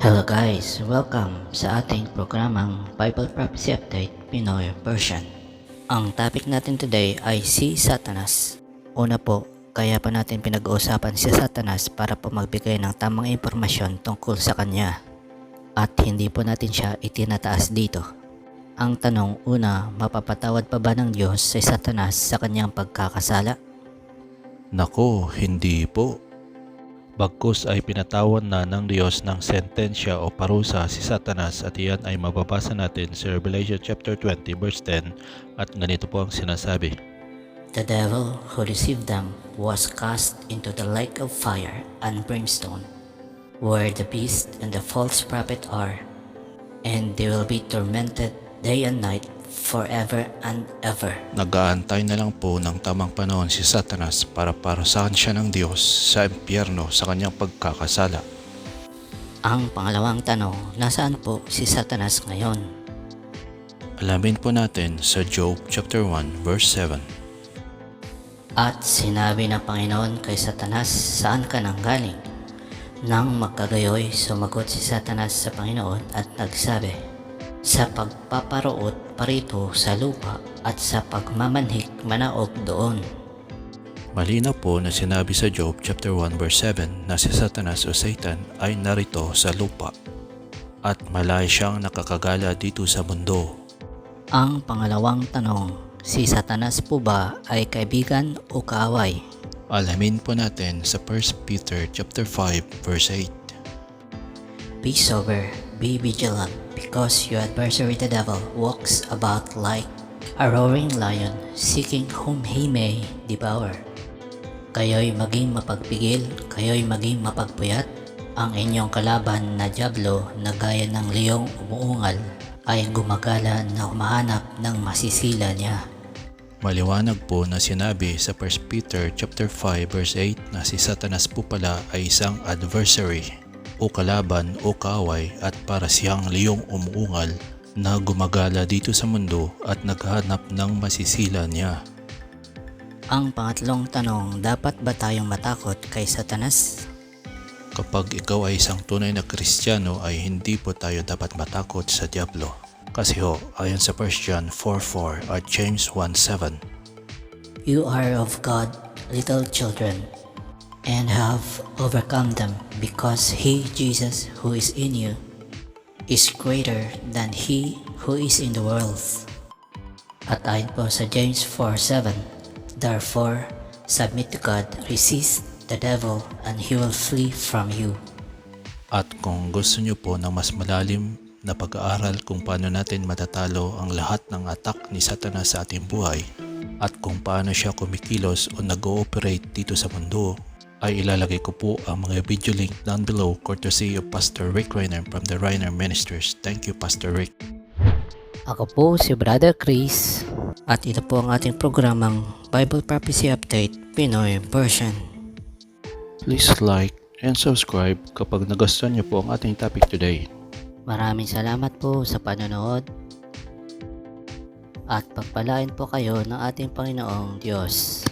Hello guys! Welcome sa ating programang Bible Prophecy Update Pinoy version. Ang topic natin today ay si Satanas. Una po, kaya pa natin pinag-uusapan si Satanas para po magbigay ng tamang impormasyon tungkol sa kanya. At hindi po natin siya itinataas dito. Ang tanong, una, mapapatawad pa ba ng Diyos si Satanas sa kanyang pagkakasala? Nako, hindi po. Bagkus ay pinatawan na ng Diyos ng sentensya o parusa si Satanas at iyan ay mababasa natin sa Revelation chapter 20 verse 10 at ganito po ang sinasabi. The devil who deceived them was cast into the lake of fire and brimstone, where the beast and the false prophet are, and they will be tormented day and night forever and ever. Nag-aantay na lang po ng tamang panahon si Satanas para parusahan siya ng Diyos sa impyerno sa kanyang pagkakasala. Ang pangalawang tanong, nasaan po si Satanas ngayon? Alamin po natin sa Job chapter 1 verse 7. At sinabi ng Panginoon kay Satanas, saan ka nang galing? Nang magkagayoy, sumagot si Satanas sa Panginoon at nagsabi, sa pagpaparoot parito sa lupa at sa pagmamanhik manaog doon. Malinaw po na sinabi sa Job chapter 1 verse 7 na si Satanas o Satan ay narito sa lupa at malay siyang nakakagala dito sa mundo. Ang pangalawang tanong, si Satanas po ba ay kaibigan o kaaway? Alamin po natin sa 1 Peter chapter 5 verse 8. Be sober, be vigilant, because your adversary the devil walks about like a roaring lion, seeking whom he may devour. Kayo'y maging mapagpigil, kayo'y maging mapagpuyat. Ang inyong kalaban na dyablo na gaya ng leyong umuungal ay gumagala na humahanap ng masisila niya. Maliwanag po na sinabi sa 1 Peter chapter 5 verse 8 na si Satanas po pala ay isang adversary o kalaban o kaaway at para siyang leyong umuungal na gumagala dito sa mundo at naghahanap ng masisila niya. Ang pangatlong tanong, dapat ba tayong matakot kay Satanas? Kapag ikaw ay isang tunay na Kristiyano ay hindi po tayo dapat matakot sa Diablo. Kasi ayon sa 1 John 4:4 at James 1:7. You are of God, little children, and have overcome them, because he, Jesus, who is in you, is greater than he who is in the world. At ayon po sa James 4:7, therefore, submit to God, resist the devil, and he will flee from you. At kung gusto nyo po ng mas malalim na pag-aaral kung paano natin matatalo ang lahat ng attack ni Satanas sa ating buhay at kung paano siya kumikilos o nag-ooperate dito sa mundo, ay ilalagay ko po ang mga video link down below courtesy of Pastor Rick Reiner from the Reiner Ministers. Thank you, Pastor Rick. Ako po si Brother Chris, at ito po ang ating programang Bible Prophecy Update Pinoy version. Please like and subscribe kapag nagustuhan niyo po ang ating topic today. Maraming salamat po sa panonood at pagpalain po kayo ng ating Panginoong Diyos.